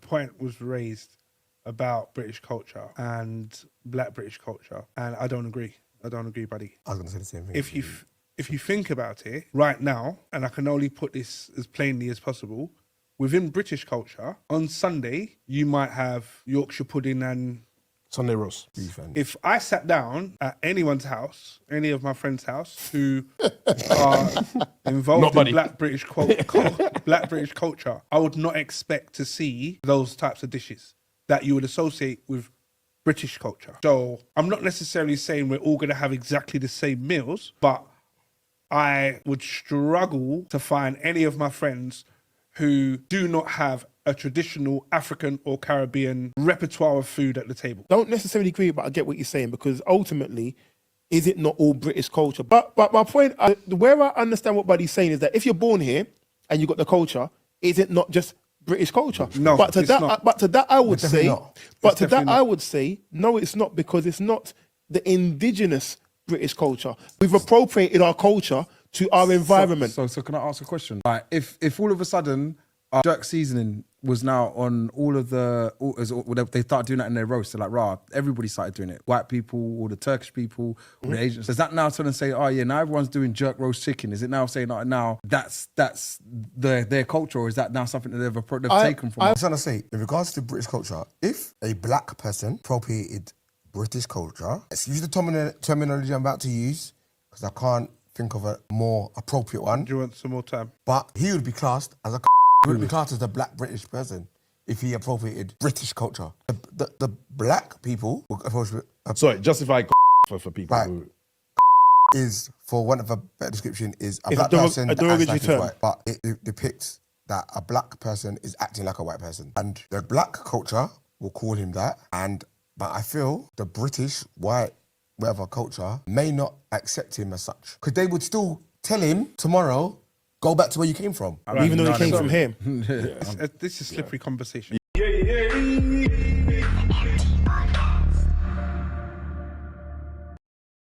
point was raised about British culture and black British culture, and I don't agree. I don't agree, buddy. I was going to say the same thing. If you think about it right now, and I can only put this as plainly as possible, within British culture, on Sunday, you might have Yorkshire pudding and Sunday roast. if I sat down at anyone's house, any of my friends' house, who are involved in black British culture, I would not expect to see those types of dishes that you would associate with British culture. So I'm not necessarily saying we're all going to have exactly the same meals, but I would struggle to find any of my friends who do not have a traditional African or Caribbean repertoire of food at the table. Don't necessarily agree, but I get what you're saying, because ultimately, is it not all British culture? But my point, where I understand what Buddy's saying is that if you're born here and you got the culture, is it not just British culture? No, but to it's that, not. but to that I would It's definitely say, not. but to It's that definitely I not. would say, no, it's not, because it's not the indigenous British culture. We've appropriated our culture to our environment. So can I ask a question? Like, if all of a sudden jerk seasoning was now on all of they started doing that in their roast, they're like, rah, everybody started doing it. White people, all the Turkish people, all the Asians. Does that now turn and say, oh yeah, now everyone's doing jerk roast chicken? Is it now saying now that's their culture, or is that now something that they've taken from I us? was trying to say, in regards to British culture, if a black person appropriated British culture, excuse the terminology I'm about to use, because I can't think of a more appropriate one, Do you want some more time? but he would be classed as he would be classed as a black British person if he appropriated British culture. The black people will appropriate Sorry, justify for people. Right. Who... is, for want of a better description, is a It's black a person that acts derogatory like he's term. white, but it depicts that a black person is acting like a white person, and the black culture will call him that. But I feel the British white whatever culture may not accept him as such, because they would still tell him tomorrow, go back to where you came from. Even though he came from him. This is a slippery conversation. Yeah.